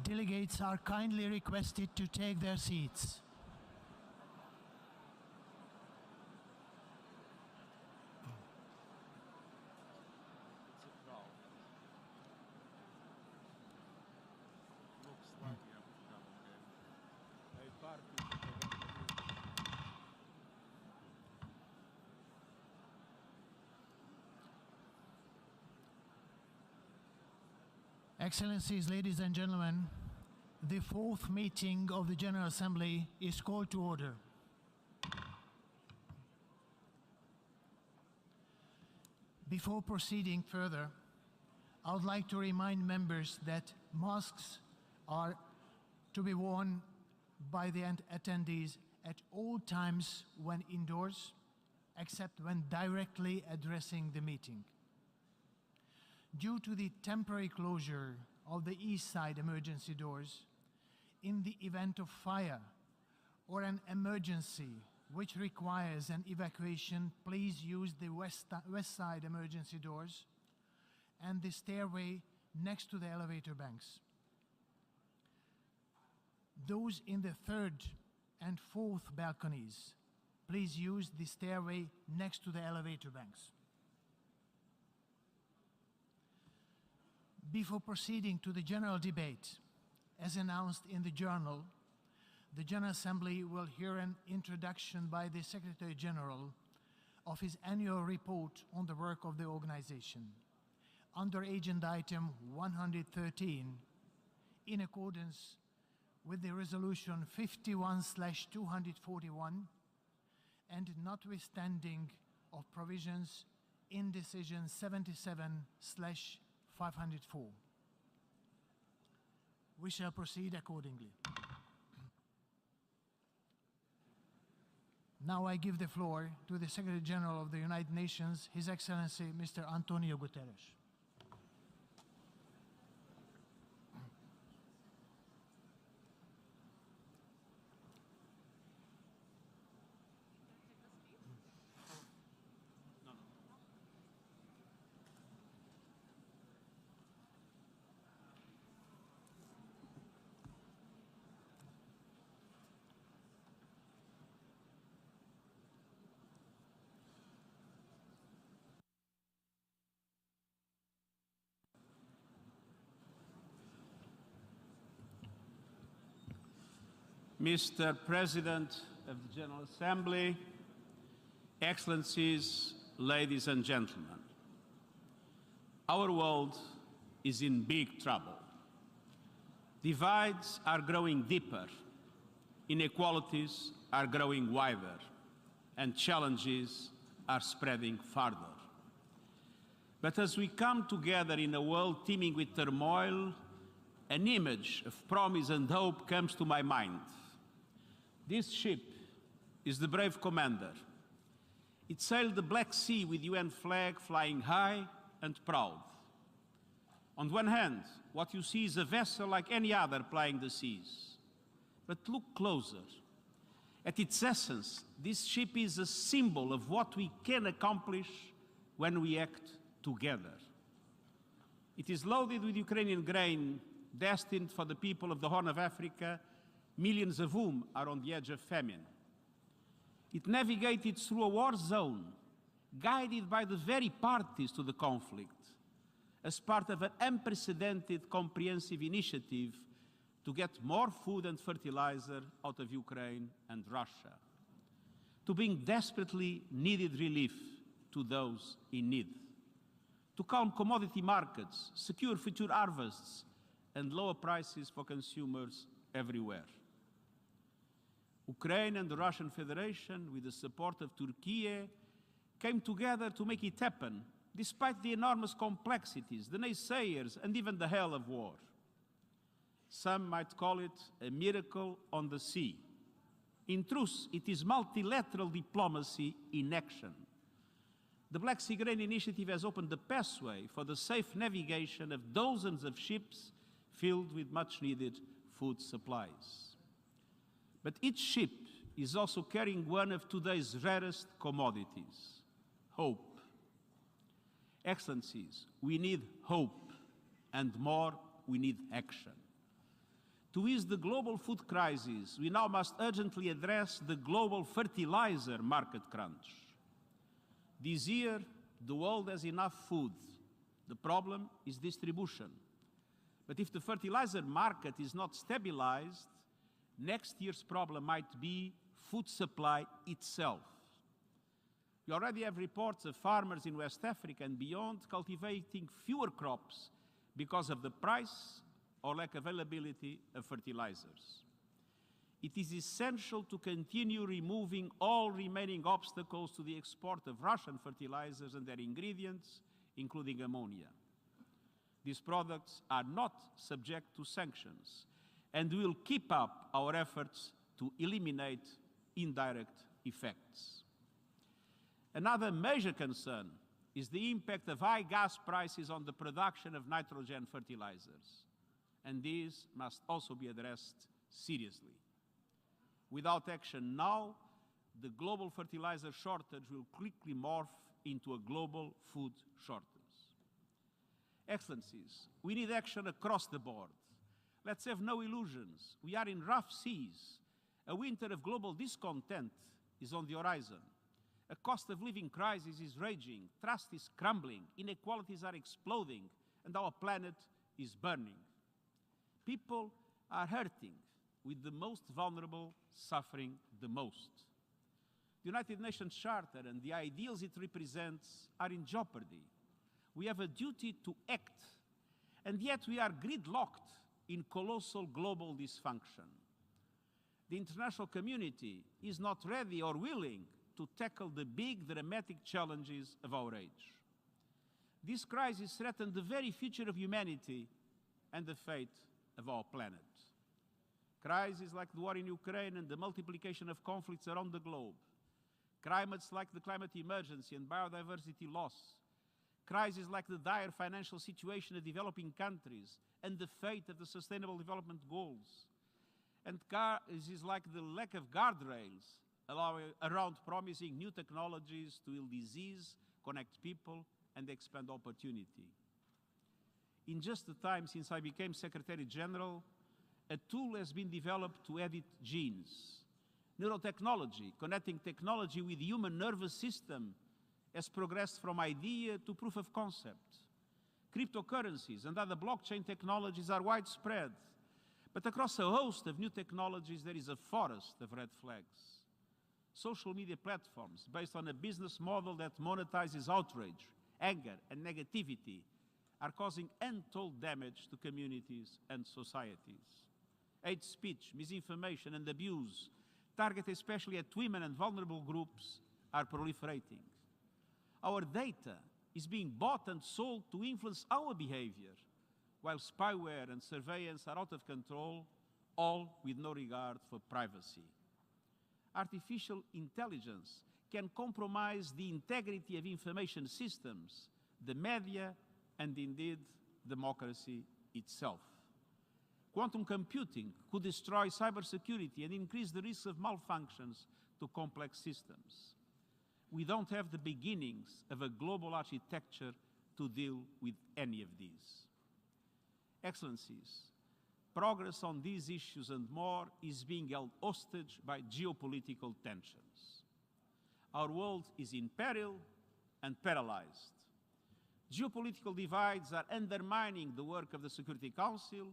Delegates are kindly requested to take their seats. Excellencies, ladies and gentlemen, the fourth meeting of the General Assembly is called to order. Before proceeding further, I would like to remind members that masks are to be worn by the attendees at all times when indoors, except when directly addressing the meeting. Due to the temporary closure of the east side emergency doors, in the event of fire or an emergency which requires an evacuation, please use the west side emergency doors and the stairway next to the elevator banks. Those in the third and fourth balconies, please use the stairway next to the elevator banks. Before proceeding to the general debate, as announced in the journal, the General Assembly will hear an introduction by the Secretary General of his annual report on the work of the organization. Under agenda item 113, in accordance with the resolution 51/241 and notwithstanding of provisions in decision 77/504. We shall proceed accordingly. Now I give the floor to the Secretary General of the United Nations, His Excellency Mr. Antonio Guterres. Mr. President of the General Assembly, Excellencies, ladies and gentlemen, our world is in big trouble. Divides are growing deeper, inequalities are growing wider, and challenges are spreading farther. But as we come together in a world teeming with turmoil, an image of promise and hope comes to my mind. This ship is the brave commander. It sailed the Black Sea with UN flag flying high and proud. On one hand, what you see is a vessel like any other plying the seas. But look closer. At its essence, this ship is a symbol of what we can accomplish when we act together. It is loaded with Ukrainian grain destined for the people of the Horn of Africa, millions of whom are on the edge of famine. It navigated through a war zone, guided by the very parties to the conflict, as part of an unprecedented comprehensive initiative to get more food and fertilizer out of Ukraine and Russia, to bring desperately needed relief to those in need, to calm commodity markets, secure future harvests, and lower prices for consumers everywhere. Ukraine and the Russian Federation, with the support of Turkey, came together to make it happen, despite the enormous complexities, the naysayers, and even the hell of war. Some might call it a miracle on the sea. In truth, it is multilateral diplomacy in action. The Black Sea Grain Initiative has opened the pathway for the safe navigation of dozens of ships filled with much-needed food supplies. But each ship is also carrying one of today's rarest commodities, hope. Excellencies, we need hope, and more, we need action. To ease the global food crisis, we now must urgently address the global fertilizer market crunch. This year, the world has enough food. The problem is distribution. But if the fertilizer market is not stabilized, next year's problem might be food supply itself. We already have reports of farmers in West Africa and beyond cultivating fewer crops because of the price or lack of availability of fertilizers. It is essential to continue removing all remaining obstacles to the export of Russian fertilizers and their ingredients, including ammonia. These products are not subject to sanctions, and we will keep up our efforts to eliminate indirect effects. Another major concern is the impact of high gas prices on the production of nitrogen fertilizers, and these must also be addressed seriously. Without action now, the global fertilizer shortage will quickly morph into a global food shortage. Excellencies, we need action across the board. Let's have no illusions. We are in rough seas. A winter of global discontent is on the horizon. A cost of living crisis is raging, trust is crumbling, inequalities are exploding, and our planet is burning. People are hurting, with the most vulnerable suffering the most. The United Nations Charter and the ideals it represents are in jeopardy. We have a duty to act, and yet we are gridlocked in colossal global dysfunction. The international community is not ready or willing to tackle the big, dramatic challenges of our age. This crisis threatens the very future of humanity and the fate of our planet. Crises like the war in Ukraine and the multiplication of conflicts around the globe, climates like the climate emergency and biodiversity loss, crises like the dire financial situation of developing countries and the fate of the Sustainable Development Goals, and crises like the lack of guardrails around promising new technologies to heal disease, connect people, and expand opportunity. In just the time since I became Secretary General, a tool has been developed to edit genes. Neurotechnology, connecting technology with the human nervous system, has progressed from idea to proof of concept. Cryptocurrencies and other blockchain technologies are widespread, but across a host of new technologies there is a forest of red flags. Social media platforms based on a business model that monetizes outrage, anger, and negativity are causing untold damage to communities and societies. Hate speech, misinformation, and abuse, targeted especially at women and vulnerable groups, are proliferating. Our data is being bought and sold to influence our behavior, while spyware and surveillance are out of control, all with no regard for privacy. Artificial intelligence can compromise the integrity of information systems, the media, and indeed democracy itself. Quantum computing could destroy cybersecurity and increase the risk of malfunctions to complex systems. We don't have the beginnings of a global architecture to deal with any of these. Excellencies, progress on these issues and more is being held hostage by geopolitical tensions. Our world is in peril and paralyzed. Geopolitical divides are undermining the work of the Security Council,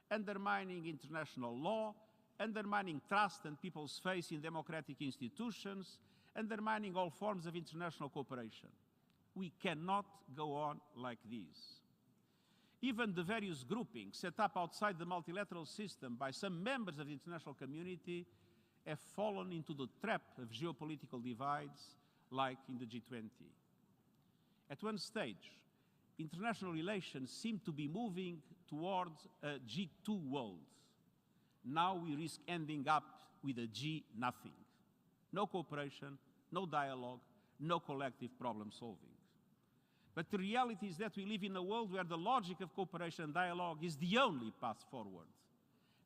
undermining international law, undermining trust and people's faith in democratic institutions, undermining all forms of international cooperation. We cannot go on like this. Even the various groupings set up outside the multilateral system by some members of the international community have fallen into the trap of geopolitical divides, like in the G20. At one stage, international relations seemed to be moving towards a G2 world. Now we risk ending up with a G-nothing. No cooperation, no dialogue, no collective problem solving. But the reality is that we live in a world where the logic of cooperation and dialogue is the only path forward.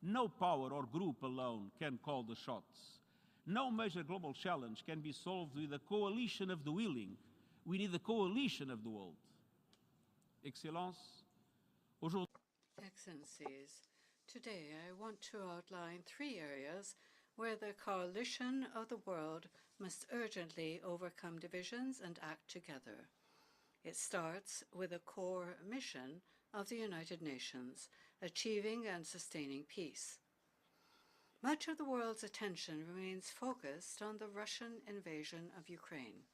No power or group alone can call the shots. No major global challenge can be solved with a coalition of the willing. We need a coalition of the world. Excellences, Excellencies, Today, I want to outline 3 areas where the coalition of the world must urgently overcome divisions and act together. It starts with a core mission of the United Nations, achieving and sustaining peace. Much of the world's attention remains focused on the Russian invasion of Ukraine.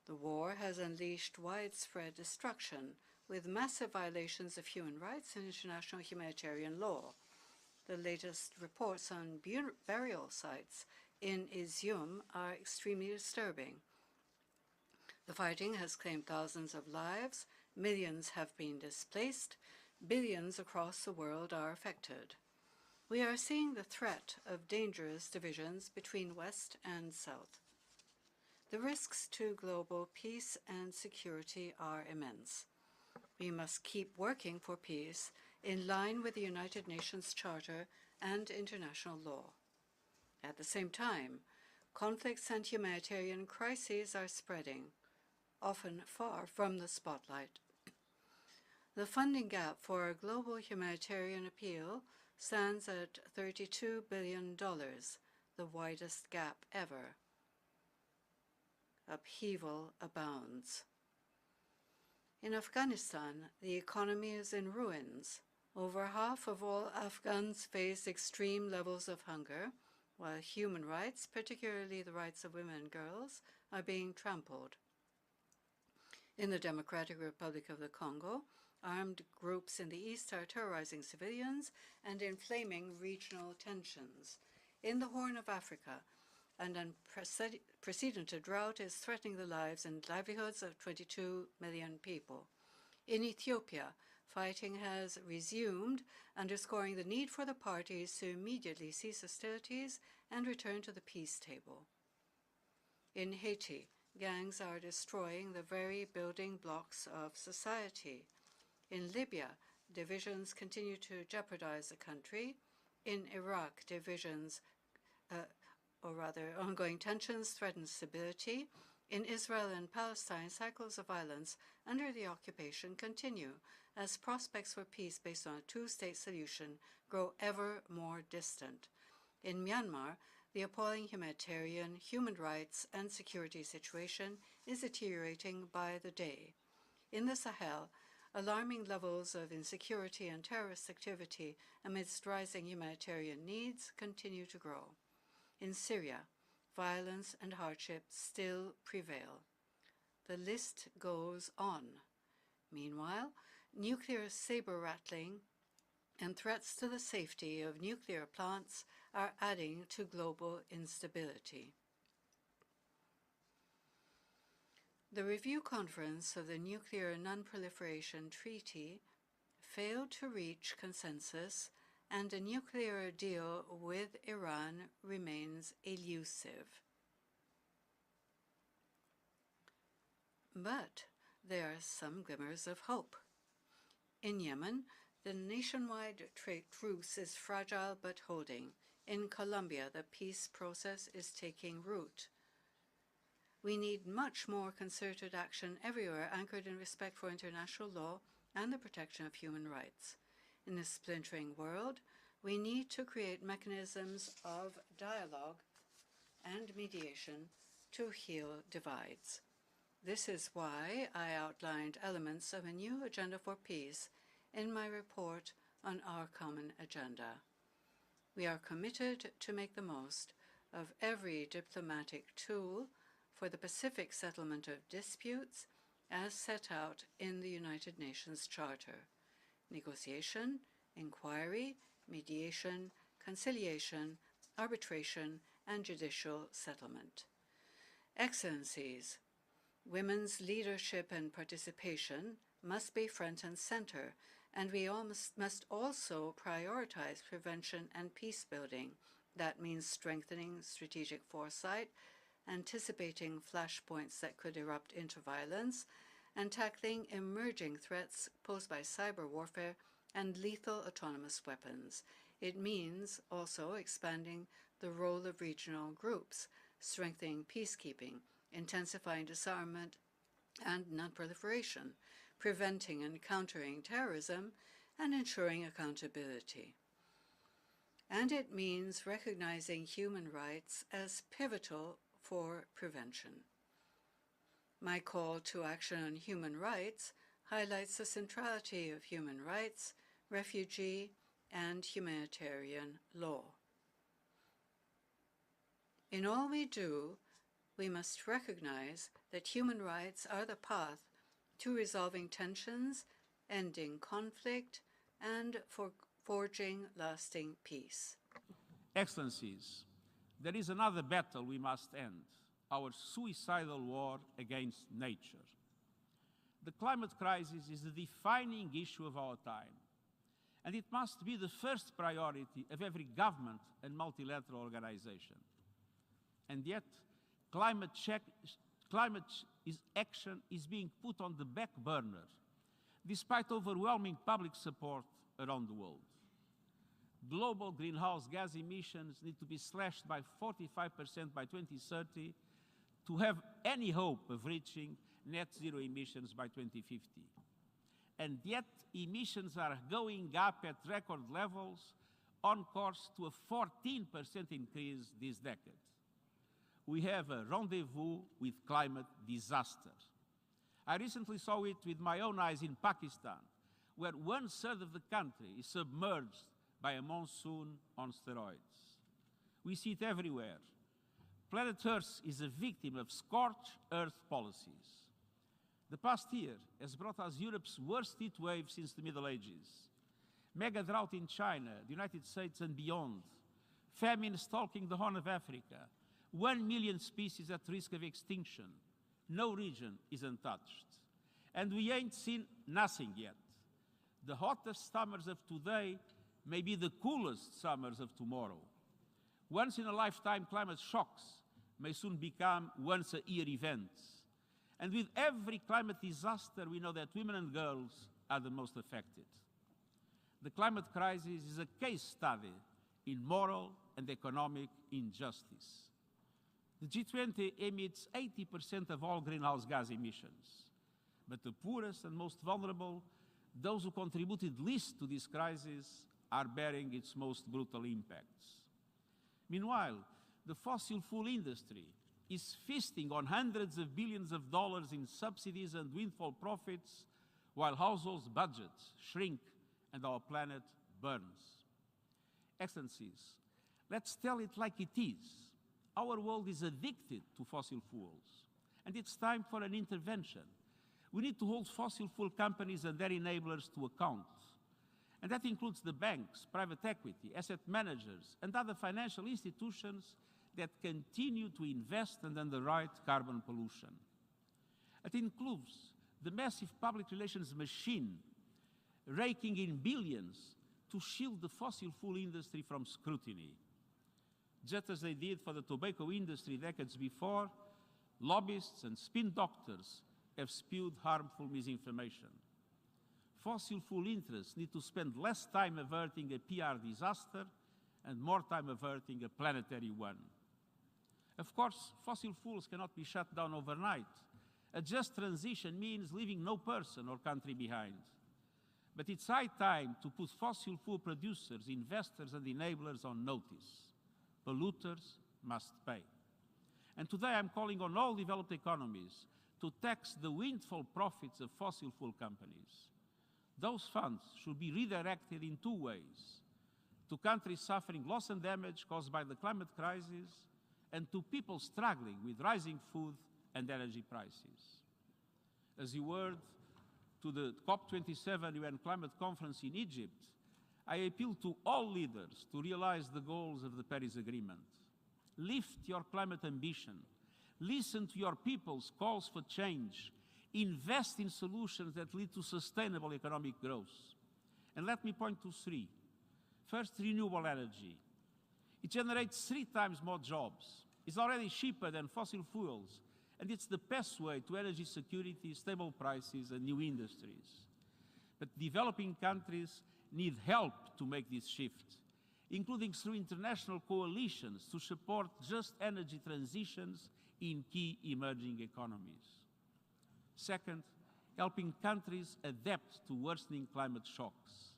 The war has unleashed widespread destruction, with massive violations of human rights and international humanitarian law. The latest reports on burial sites in Izium are extremely disturbing. The fighting has claimed thousands of lives, millions have been displaced, billions across the world are affected. We are seeing the threat of dangerous divisions between West and South. The risks to global peace and security are immense. We must keep working for peace in line with the United Nations Charter and international law. At the same time, conflicts and humanitarian crises are spreading, often far from the spotlight. The funding gap for a global humanitarian appeal stands at $32 billion, the widest gap ever. Upheaval abounds. In Afghanistan, the economy is in ruins. Over half of all Afghans face extreme levels of hunger, while human rights, particularly the rights of women and girls, are being trampled. In the Democratic Republic of the Congo, armed groups in the east are terrorizing civilians and inflaming regional tensions. In the Horn of Africa, an unprecedented drought is threatening the lives and livelihoods of 22 million people. In Ethiopia, fighting has resumed, underscoring the need for the parties to immediately cease hostilities and return to the peace table. In Haiti, gangs are destroying the very building blocks of society. In Libya, divisions continue to jeopardize the country. In Iraq, ongoing tensions threaten stability. In Israel and Palestine, cycles of violence under the occupation continue as prospects for peace based on a two-state solution grow ever more distant. In Myanmar, the appalling humanitarian, human rights, and security situation is deteriorating by the day. In the Sahel, alarming levels of insecurity and terrorist activity amidst rising humanitarian needs continue to grow. In Syria, violence and hardship still prevail. The list goes on. Meanwhile, nuclear saber-rattling and threats to the safety of nuclear plants are adding to global instability. The Review Conference of the Nuclear Non-Proliferation Treaty failed to reach consensus, and a nuclear deal with Iran remains elusive. But there are some glimmers of hope. In Yemen, the nationwide truce is fragile but holding. In Colombia, the peace process is taking root. We need much more concerted action everywhere anchored in respect for international law and the protection of human rights. In a splintering world, we need to create mechanisms of dialogue and mediation to heal divides. This is why I outlined elements of a new agenda for peace in my report on our common agenda. We are committed to make the most of every diplomatic tool for the pacific settlement of disputes as set out in the United Nations Charter: negotiation, inquiry, mediation, conciliation, arbitration, and judicial settlement. Excellencies, women's leadership and participation must be front and center, and we must also prioritize prevention and peace building. That means strengthening strategic foresight, anticipating flashpoints that could erupt into violence, and tackling emerging threats posed by cyber warfare and lethal autonomous weapons. It means also expanding the role of regional groups, strengthening peacekeeping, intensifying disarmament and non-proliferation, preventing and countering terrorism, and ensuring accountability. And it means recognizing human rights as pivotal for prevention. My call to action on human rights highlights the centrality of human rights, refugee, and humanitarian law. In all we do, we must recognize that human rights are the path to resolving tensions, ending conflict, and forging lasting peace. Excellencies, there is another battle we must end, our suicidal war against nature. The climate crisis is the defining issue of our time, and it must be the first priority of every government and multilateral organization. And yet, climate action is being put on the back burner, despite overwhelming public support around the world. Global greenhouse gas emissions need to be slashed by 45% by 2030 to have any hope of reaching net zero emissions by 2050. And yet, emissions are going up at record levels, on course to a 14% increase this decade. We have a rendezvous with climate disaster. I recently saw it with my own eyes in Pakistan, where 1/3 of the country is submerged by a monsoon on steroids. We see it everywhere. Planet Earth is a victim of scorched earth policies. The past year has brought us Europe's worst heat wave since the Middle Ages. Mega drought in China, the United States and beyond. Famine stalking the Horn of Africa. 1 million species at risk of extinction. No region is untouched. And we ain't seen nothing yet. The hottest summers of today may be the coolest summers of tomorrow. Once-in-a-lifetime climate shocks may soon become once-a-year events. And with every climate disaster, we know that women and girls are the most affected. The climate crisis is a case study in moral and economic injustice. The G20 emits 80% of all greenhouse gas emissions. But the poorest and most vulnerable, those who contributed least to this crisis, are bearing its most brutal impacts. Meanwhile, the fossil fuel industry is feasting on hundreds of billions of dollars in subsidies and windfall profits, while households' budgets shrink and our planet burns. Excellencies, let's tell it like it is. Our world is addicted to fossil fuels, and it's time for an intervention. We need to hold fossil fuel companies and their enablers to account. And that includes the banks, private equity, asset managers, and other financial institutions that continue to invest and underwrite carbon pollution. It includes the massive public relations machine raking in billions to shield the fossil fuel industry from scrutiny. Just as they did for the tobacco industry decades before, lobbyists and spin doctors have spewed harmful misinformation. Fossil fuel interests need to spend less time averting a PR disaster and more time averting a planetary one. Of course, fossil fuels cannot be shut down overnight. A just transition means leaving no person or country behind. But it's high time to put fossil fuel producers, investors, and enablers on notice. Polluters must pay. And today I'm calling on all developed economies to tax the windfall profits of fossil fuel companies. Those funds should be redirected in two ways: to countries suffering loss and damage caused by the climate crisis, and to people struggling with rising food and energy prices. As you heard to the COP27 UN Climate Conference in Egypt, I appeal to all leaders to realize the goals of the Paris Agreement. Lift your climate ambition. Listen to your people's calls for change. Invest in solutions that lead to sustainable economic growth. And let me point to three. First, renewable energy. It generates 3 times more jobs. It's already cheaper than fossil fuels, and it's the best way to energy security, stable prices, and new industries. But developing countries need help to make this shift, including through international coalitions to support just energy transitions in key emerging economies. Second, helping countries adapt to worsening climate shocks.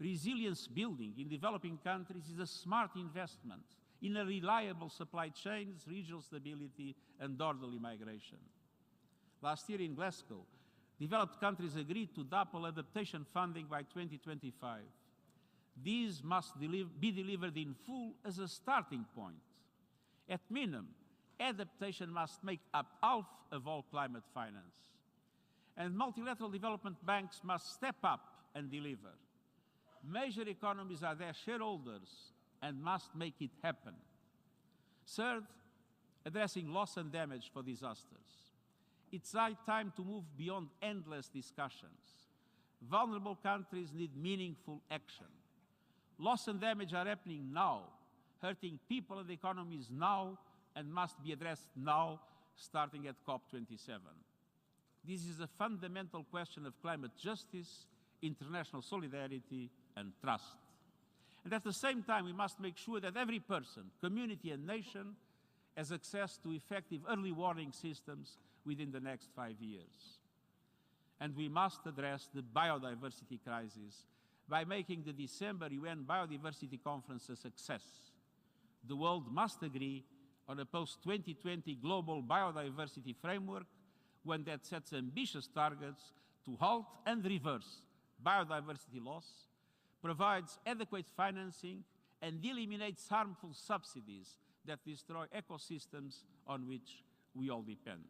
Resilience building in developing countries is a smart investment in a reliable supply chains, regional stability, and orderly migration. Last year in Glasgow, developed countries agreed to double adaptation funding by 2025. These must be delivered in full as a starting point. At minimum, adaptation must make up half of all climate finance. And multilateral development banks must step up and deliver. Major economies are their shareholders and must make it happen. Third, addressing loss and damage for disasters. It's high time to move beyond endless discussions. Vulnerable countries need meaningful action. Loss and damage are happening now, hurting people and economies now, and must be addressed now, starting at COP27. This is a fundamental question of climate justice, international solidarity, and trust. And at the same time, we must make sure that every person, community, and nation has access to effective early warning systems within the next 5 years. And we must address the biodiversity crisis by making the December UN Biodiversity Conference a success. The world must agree on a post-2020 global biodiversity framework, one that sets ambitious targets to halt and reverse biodiversity loss, provides adequate financing, and eliminates harmful subsidies that destroy ecosystems on which we all depend.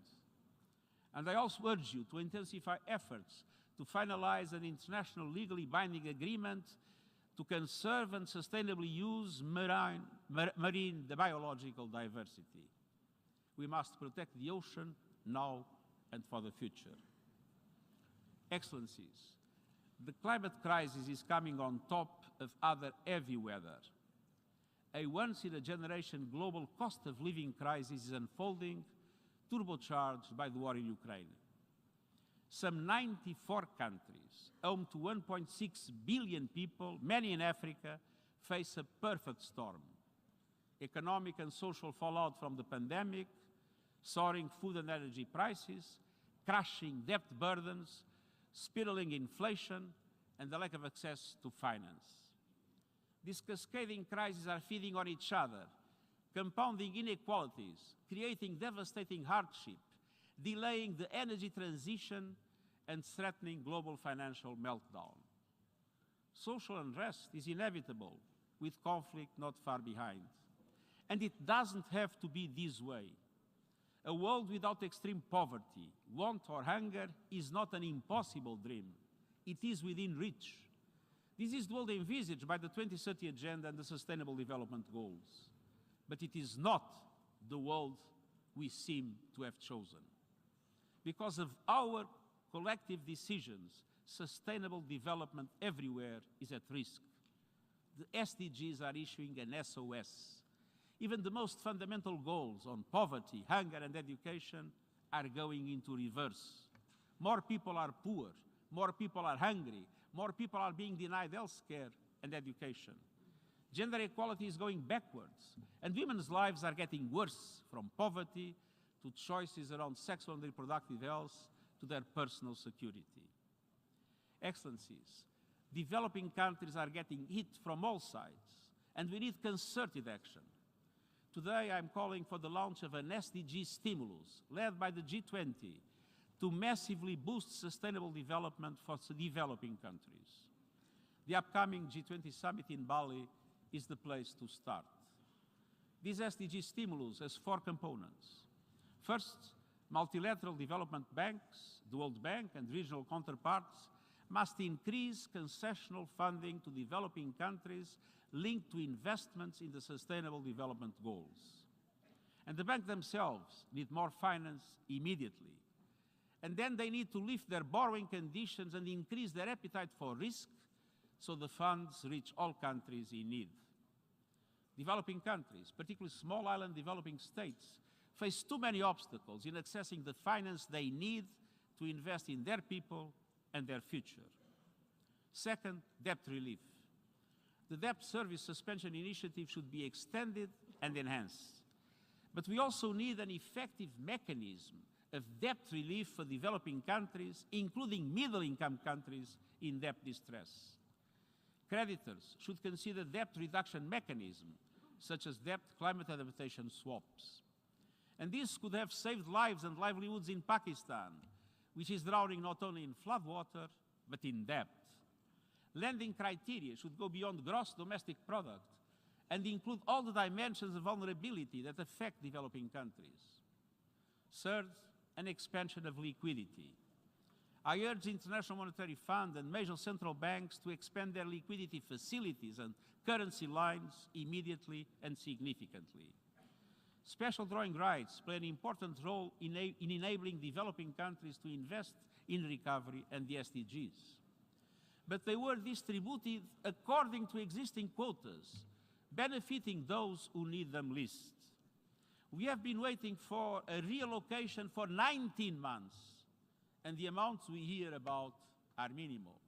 And I also urge you to intensify efforts to finalize an international legally binding agreement to conserve and sustainably use marine biological diversity. We must protect the ocean now and for the future. Excellencies, the climate crisis is coming on top of other heavy weather. A once-in-a-generation global cost of living crisis is unfolding, turbocharged by the war in Ukraine. Some 94 countries, home to 1.6 billion people, many in Africa, face a perfect storm. Economic and social fallout from the pandemic, soaring food and energy prices, crashing debt burdens, spiraling inflation, and the lack of access to finance. These cascading crises are feeding on each other, compounding inequalities, creating devastating hardship, delaying the energy transition, and threatening global financial meltdown. Social unrest is inevitable, with conflict not far behind. And it doesn't have to be this way. A world without extreme poverty, want, or hunger is not an impossible dream. It is within reach. This is the world envisaged by the 2030 Agenda and the Sustainable Development Goals. But it is not the world we seem to have chosen. Because of our collective decisions, sustainable development everywhere is at risk. The SDGs are issuing an SOS. Even the most fundamental goals on poverty, hunger, and education are going into reverse. More people are poor, more people are hungry, more people are being denied health care and education. Gender equality is going backwards, and women's lives are getting worse, from poverty to choices around sexual and reproductive health to their personal security. Excellencies, developing countries are getting hit from all sides, and we need concerted action. Today, I'm calling for the launch of an SDG stimulus led by the G20 to massively boost sustainable development for developing countries. The upcoming G20 summit in Bali is the place to start. This SDG stimulus has 4 components. First, multilateral development banks, the World Bank and regional counterparts must increase concessional funding to developing countries linked to investments in the Sustainable Development Goals. And the banks themselves need more finance immediately. And then they need to lift their borrowing conditions and increase their appetite for risk so the funds reach all countries in need. Developing countries, particularly small island developing states, face too many obstacles in accessing the finance they need to invest in their people and their future. Second, debt relief. The debt service suspension initiative should be extended and enhanced. But we also need an effective mechanism of debt relief for developing countries, including middle-income countries in debt distress. Creditors should consider debt reduction mechanisms, such as debt climate adaptation swaps. And this could have saved lives and livelihoods in Pakistan, which is drowning not only in floodwater, but in debt. Lending criteria should go beyond gross domestic product and include all the dimensions of vulnerability that affect developing countries. Third, an expansion of liquidity. I urge the International Monetary Fund and major central banks to expand their liquidity facilities and currency lines immediately and significantly. Special drawing rights play an important role in enabling developing countries to invest in recovery and the SDGs. But they were distributed according to existing quotas, benefiting those who need them least. We have been waiting for a reallocation for 19 months, and the amounts we hear about are minimal.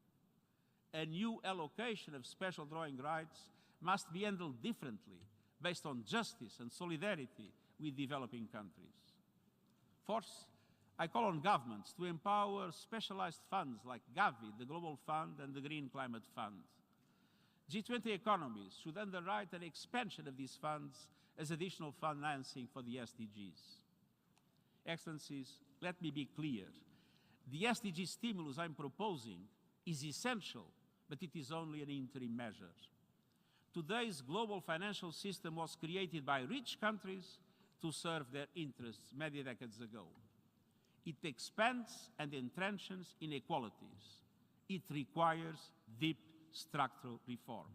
A new allocation of special drawing rights must be handled differently, based on justice and solidarity with developing countries. Fourth, I call on governments to empower specialized funds like Gavi, the Global Fund, and the Green Climate Fund. G20 economies should underwrite an expansion of these funds as additional financing for the SDGs. Excellencies, let me be clear. The SDG stimulus I'm proposing is essential, but it is only an interim measure. Today's global financial system was created by rich countries to serve their interests many decades ago. It expands and entrenches inequalities. It requires deep structural reform.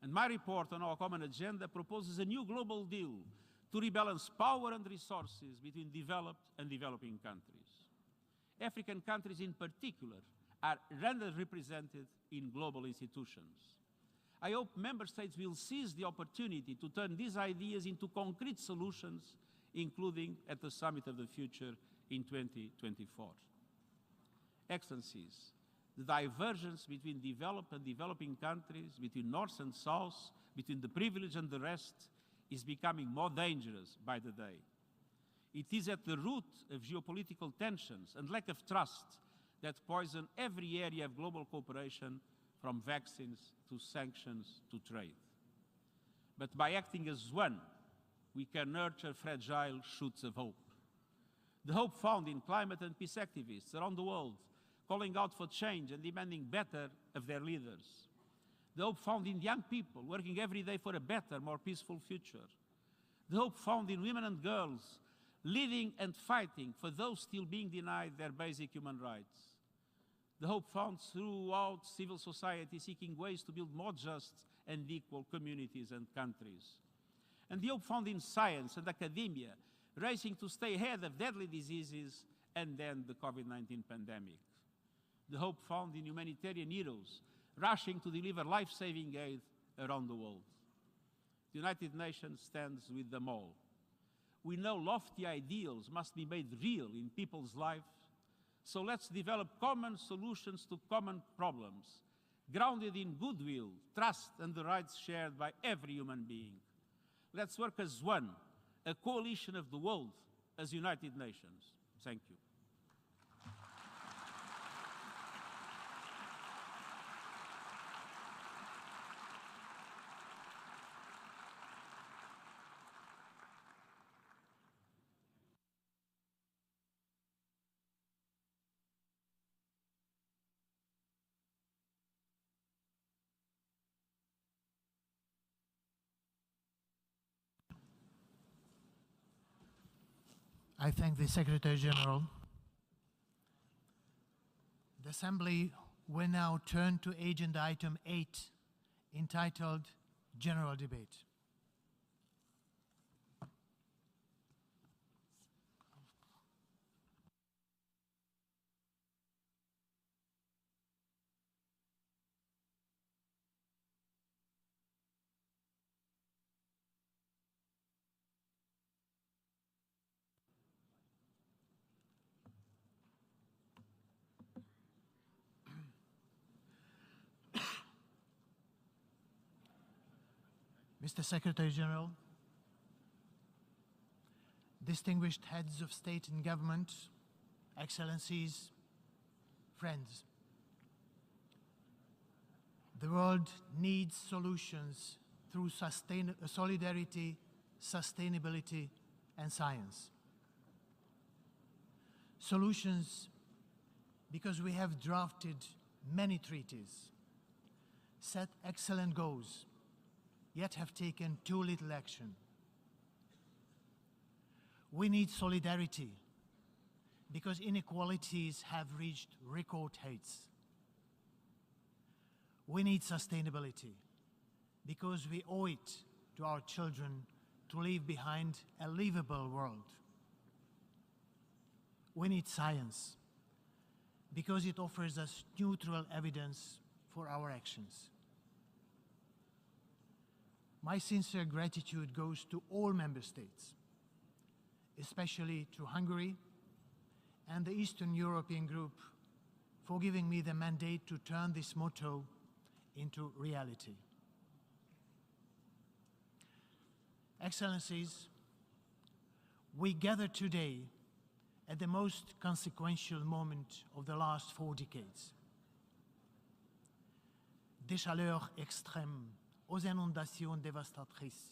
And my report on our common agenda proposes a new global deal to rebalance power and resources between developed and developing countries. African countries in particular are underrepresented in global institutions. I hope member states will seize the opportunity to turn these ideas into concrete solutions, including at the Summit of the Future in 2024. Excellencies, the divergence between developed and developing countries, between North and South, between the privileged and the rest, is becoming more dangerous by the day. It is at the root of geopolitical tensions and lack of trust that poison every area of global cooperation, from vaccines to sanctions to trade. But by acting as one, we can nurture fragile shoots of hope. The hope found in climate and peace activists around the world, calling out for change and demanding better of their leaders. The hope found in young people working every day for a better, more peaceful future. The hope found in women and girls leading and fighting for those still being denied their basic human rights. The hope found throughout civil society seeking ways to build more just and equal communities and countries. And the hope found in science and academia racing to stay ahead of deadly diseases and then the COVID-19 pandemic. The hope found in humanitarian heroes rushing to deliver life-saving aid around the world. The United Nations stands with them all. We know lofty ideals must be made real in people's lives, so let's develop common solutions to common problems, grounded in goodwill, trust, and the rights shared by every human being. Let's work as one, a coalition of the world, as United Nations. Thank you. I thank the Secretary General. The Assembly will now turn to agenda item 8, entitled General Debate. Mr. Secretary General, distinguished heads of state and government, excellencies, friends. The world needs solutions through solidarity, sustainability, and science. Solutions because we have drafted many treaties, set excellent goals, yet have taken too little action. We need solidarity because inequalities have reached record heights. We need sustainability because we owe it to our children to leave behind a livable world. We need science because it offers us neutral evidence for our actions. My sincere gratitude goes to all member states, especially to Hungary and the Eastern European Group for giving me the mandate to turn this motto into reality. Excellencies, we gather today at the most consequential moment of the last 4 decades. Des chaleurs extrêmes aux inondations dévastatrices.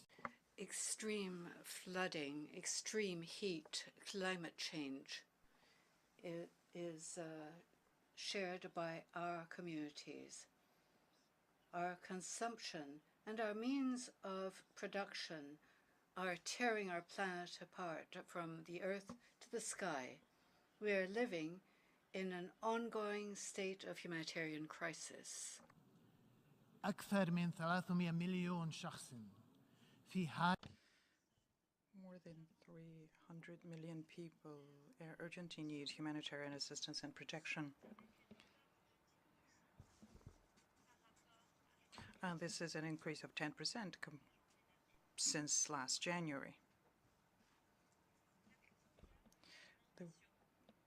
Extreme flooding, extreme heat, climate change is shared by our communities. Our consumption and our means of production are tearing our planet apart from the earth to the sky. We are living in an ongoing state of humanitarian crisis. أكثر من 300 مليون شخص في More than 300 million people urgently need humanitarian assistance and protection. And this is an increase of 10% since last January. The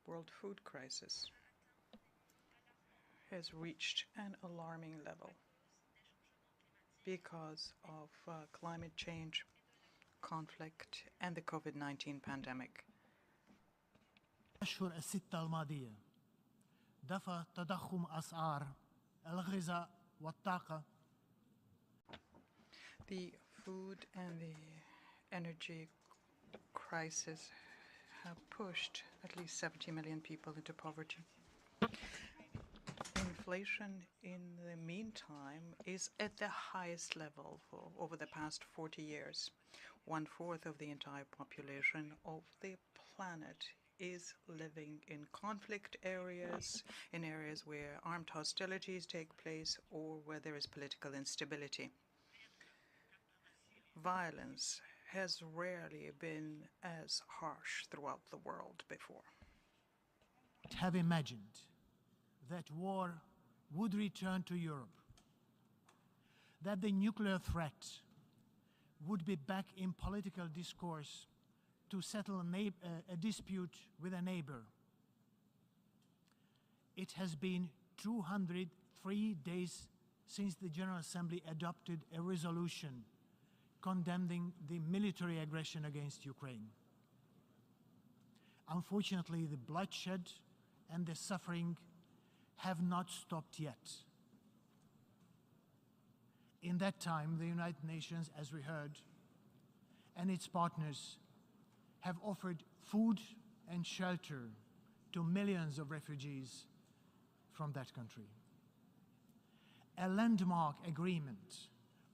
world food crisis has reached an alarming level because of climate change, conflict, and the COVID-19 pandemic. الأشهر الستة الماضية دفع تضخم أسعار الغذاء والطاقة. The food and the energy crisis have pushed at least 70 million people into poverty. Inflation, in the meantime, is at the highest level over the past 40 years. 1/4 of the entire population of the planet is living in conflict areas, in areas where armed hostilities take place or where there is political instability. Violence has rarely been as harsh throughout the world before. Have imagined that war would return to Europe, that the nuclear threat would be back in political discourse to settle a dispute with a neighbor. It has been 203 days since the General Assembly adopted a resolution condemning the military aggression against Ukraine. Unfortunately, the bloodshed and the suffering have not stopped yet. In that time, the United Nations, as we heard, and its partners have offered food and shelter to millions of refugees from that country. A landmark agreement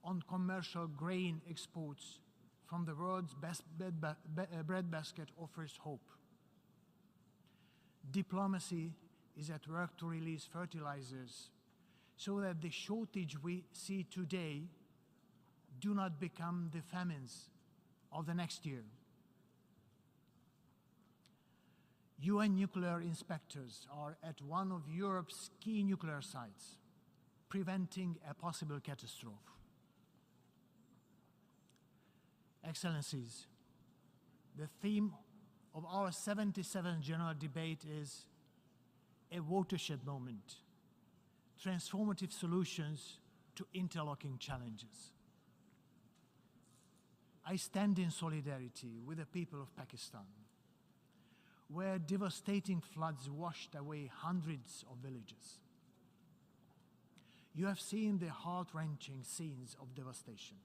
on commercial grain exports from the world's best breadbasket offers hope. Diplomacy is at work to release fertilizers so that the shortage we see today do not become the famines of the next year. UN nuclear inspectors are at one of Europe's key nuclear sites, preventing a possible catastrophe. Excellencies, the theme of our 77th General Debate is a watershed moment, transformative solutions to interlocking challenges. I stand in solidarity with the people of Pakistan, where devastating floods washed away hundreds of villages. You have seen the heart-wrenching scenes of devastation.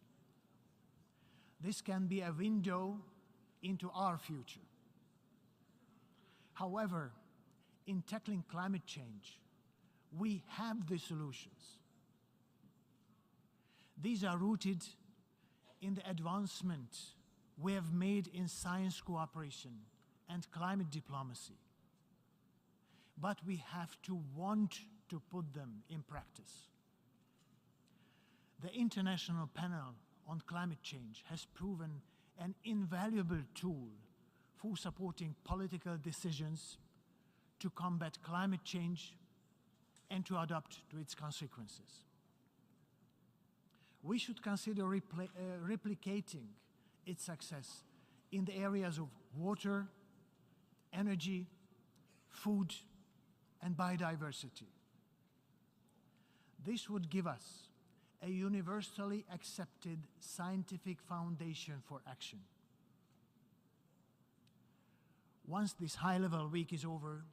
This can be a window into our future. However, in tackling climate change, we have the solutions. These are rooted in the advancement we have made in science cooperation and climate diplomacy. But we have to want to put them in practice. The International Panel on Climate Change has proven an invaluable tool for supporting political decisions to combat climate change and to adapt to its consequences. We should consider replicating its success in the areas of water, energy, food, and biodiversity. This would give us a universally accepted scientific foundation for action. Once this high-level week is over,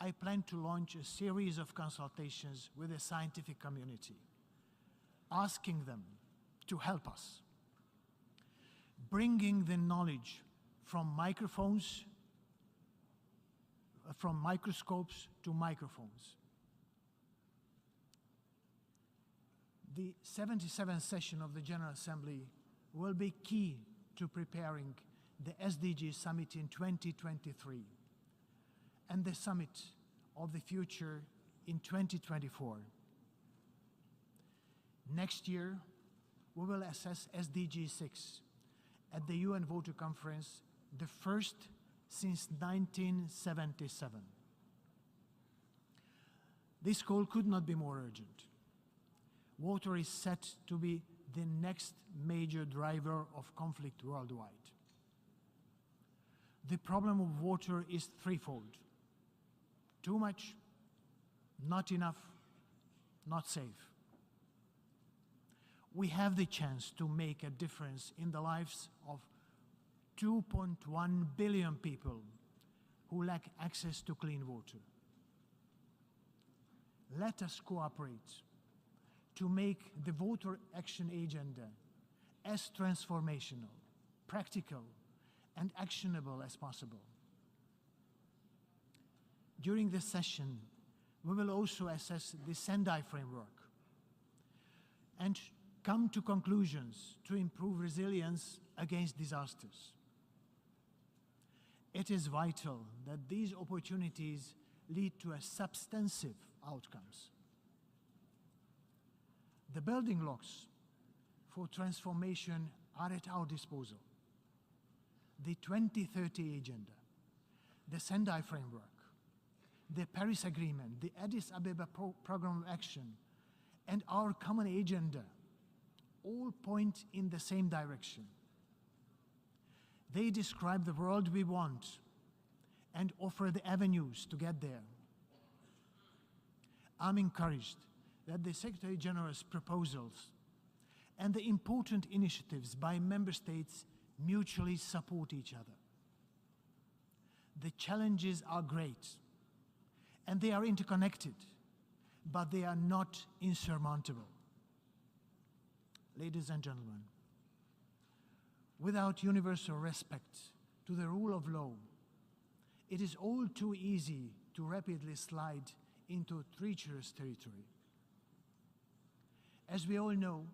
I plan to launch a series of consultations with the scientific community, asking them to help us, bringing the knowledge from microscopes to microphones. The 77th session of the General Assembly will be key to preparing the SDG Summit in 2023 and the Summit of the Future in 2024. Next year, we will assess SDG 6 at the UN Water Conference, the first since 1977. This call could not be more urgent. Water is set to be the next major driver of conflict worldwide. The problem of water is threefold: too much, not enough, not safe. We have the chance to make a difference in the lives of 2.1 billion people who lack access to clean water. Let us cooperate to make the Water Action Agenda as transformational, practical, and actionable as possible. During this session, we will also assess the Sendai framework and come to conclusions to improve resilience against disasters. It is vital that these opportunities lead to substantive outcomes. The building blocks for transformation are at our disposal: the 2030 Agenda, the Sendai Framework, the Paris Agreement, the Addis Ababa Program of Action, and our common agenda all point in the same direction. They describe the world we want and offer the avenues to get there. I'm encouraged that the Secretary General's proposals and the important initiatives by member states mutually support each other. The challenges are great and they are interconnected, but they are not insurmountable. Ladies and gentlemen, without universal respect to the rule of law, it is all too easy to rapidly slide into treacherous territory. As we all know,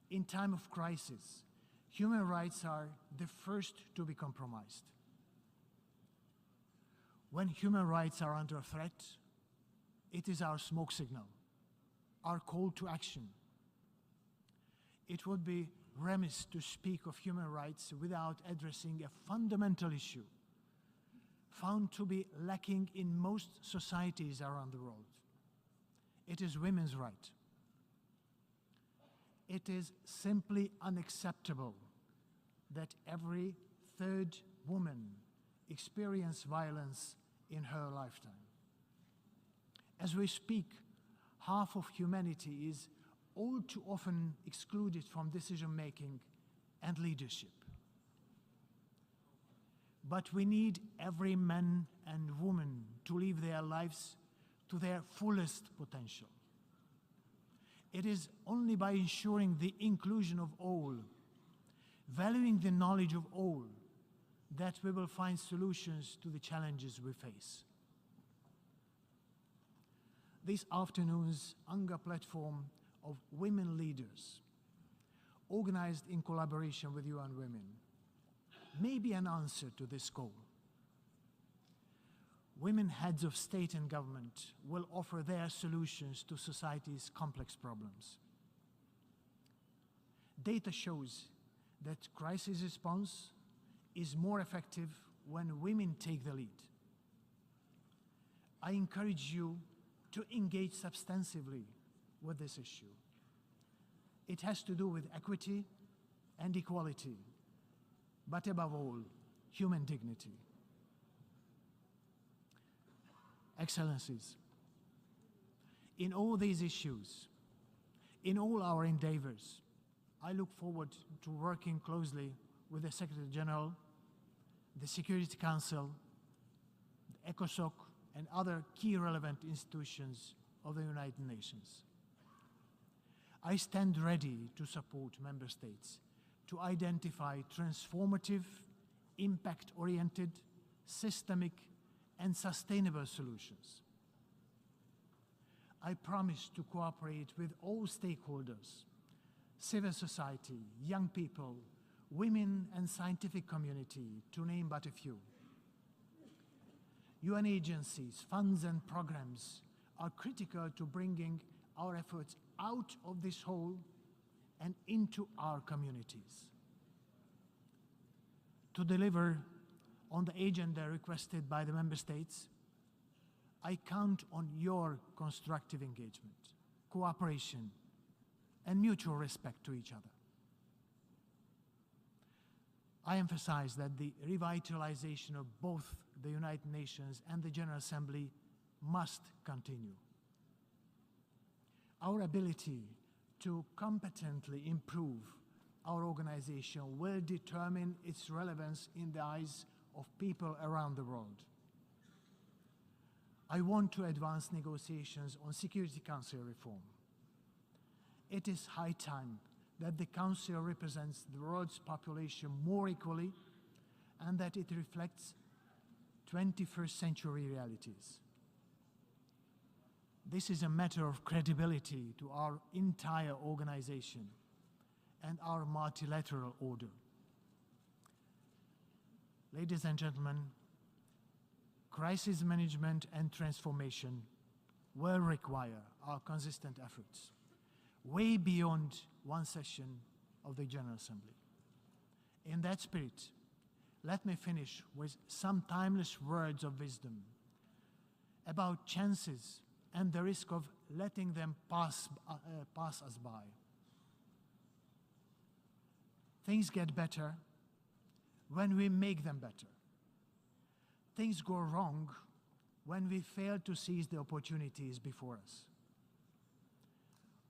in time of crisis, human rights are the first to be compromised. When human rights are under threat, it is our smoke signal, our call to action. It would be remiss to speak of human rights without addressing a fundamental issue found to be lacking in most societies around the world. It is women's right. It is simply unacceptable that every third woman experiences violence in her lifetime. As we speak, half of humanity is all too often excluded from decision-making and leadership. But we need every man and woman to live their lives to their fullest potential. It is only by ensuring the inclusion of all, valuing the knowledge of all, that we will find solutions to the challenges we face. This afternoon's UNGA platform of women leaders, organized in collaboration with UN Women, may be an answer to this goal. Women heads of state and government will offer their solutions to society's complex problems. Data shows that crisis response is more effective when women take the lead. I encourage you to engage substantively with this issue. It has to do with equity and equality, but above all, human dignity. Excellencies, in all these issues, in all our endeavors, I look forward to working closely with the Secretary General, the Security Council, the ECOSOC, and other key relevant institutions of the United Nations. I stand ready to support member states to identify transformative, impact-oriented, systemic, and sustainable solutions. I promise to cooperate with all stakeholders, civil society, young people, women and scientific community, to name but a few. UN agencies, funds and programs are critical to bringing our efforts out of this hole and into our communities. To deliver on the agenda requested by the member states, I count on your constructive engagement, cooperation, and mutual respect to each other. I emphasize that the revitalization of both the United Nations and the General Assembly must continue. Our ability to competently improve our organization will determine its relevance in the eyes of people around the world. I want to advance negotiations on Security Council reform. It is high time that the Council represents the world's population more equally and that it reflects 21st century realities. This is a matter of credibility to our entire organization and our multilateral order. Ladies and gentlemen, crisis management and transformation will require our consistent efforts, way beyond one session of the General Assembly. In that spirit, let me finish with some timeless words of wisdom about chances and the risk of letting them pass us by. Things get better when we make them better. Things go wrong when we fail to seize the opportunities before us.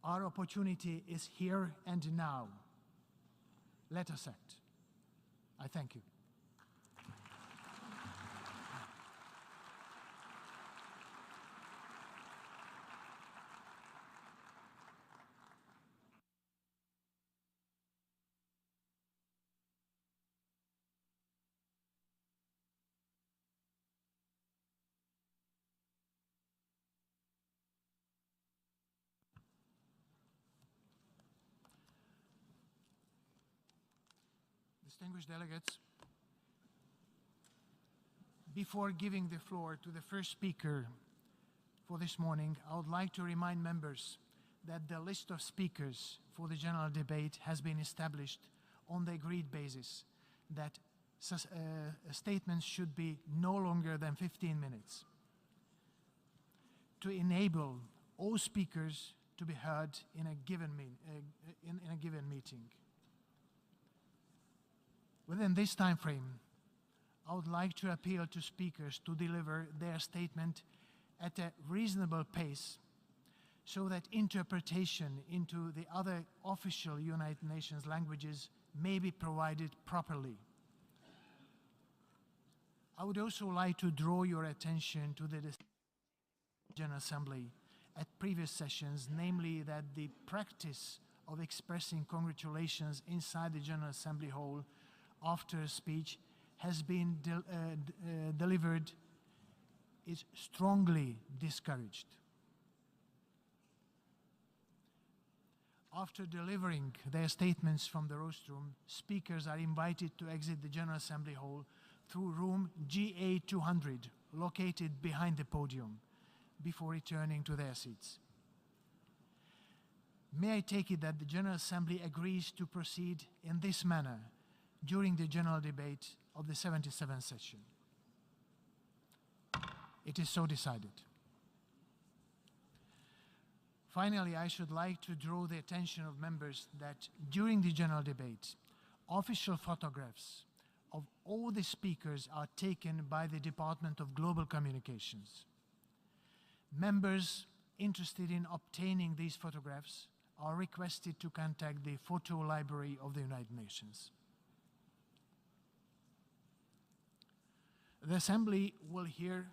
Our opportunity is here and now. Let us act. I thank you. Distinguished delegates, before giving the floor to the first speaker for this morning, I would like to remind members that the list of speakers for the general debate has been established on the agreed basis that statements should be no longer than 15 minutes to enable all speakers to be heard in a given meeting. Within this time frame, I would like to appeal to speakers to deliver their statement at a reasonable pace so that interpretation into the other official United Nations languages may be provided properly. I would also like to draw your attention to the General Assembly at previous sessions, namely that the practice of expressing congratulations inside the General Assembly hall after a speech has been delivered is strongly discouraged. After delivering their statements from the rostrum, speakers are invited to exit the General Assembly hall through room GA200, located behind the podium, before returning to their seats. May I take it that the General Assembly agrees to proceed in this manner during the general debate of the 77th session? It is so decided. Finally, I should like to draw the attention of members that during the general debate, official photographs of all the speakers are taken by the Department of Global Communications. Members interested in obtaining these photographs are requested to contact the Photo Library of the United Nations. The Assembly will hear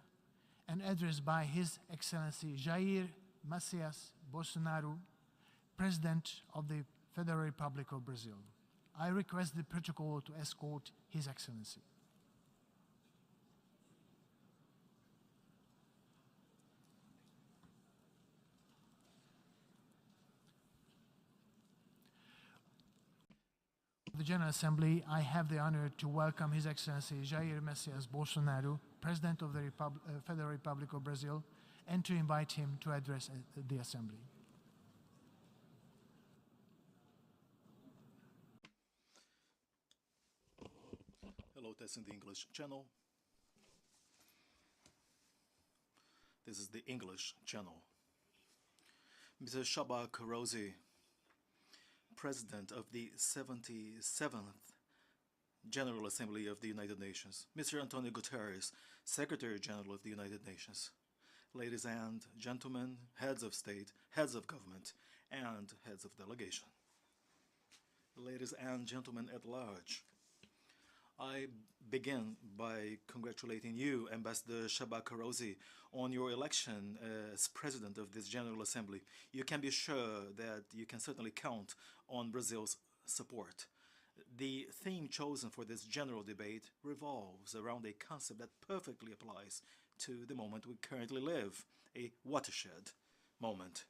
an address by His Excellency Jair Bolsonaro, President of the Federal Republic of Brazil. I request the protocol to escort His Excellency. The General Assembly, I have the honor to welcome His Excellency Jair Bolsonaro, President of the Federal Republic of Brazil, and to invite him to address the Assembly. Hello, testing the English channel. This is the English channel. Mr. Shaba Karosi, President of the 77th General Assembly of the United Nations. Mr. Antonio Guterres, Secretary General of the United Nations. Ladies and gentlemen, heads of state, heads of government, and heads of delegation. Ladies and gentlemen at large, I begin by congratulating you, Ambassador Shaba Karosi, on your election as President of this General Assembly. You can be sure that you can certainly count on Brazil's support. The theme chosen for this general debate revolves around a concept that perfectly applies to the moment we currently live, a watershed moment.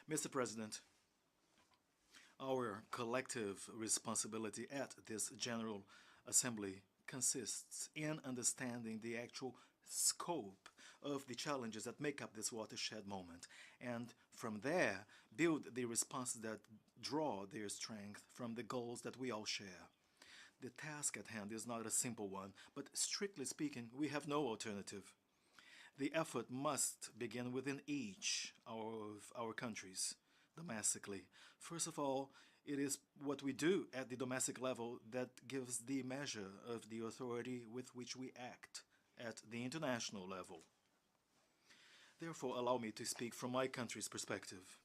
Mr. President, our collective responsibility at this General Assembly consists in understanding the actual scope of the challenges that make up this watershed moment, and from there build the responses that draw their strength from the goals that we all share. The task at hand is not a simple one, but strictly speaking, we have no alternative. The effort must begin within each of our countries, domestically. First of all, it is what we do at the domestic level that gives the measure of the authority with which we act at the international level. Therefore, allow me to speak from my country's perspective.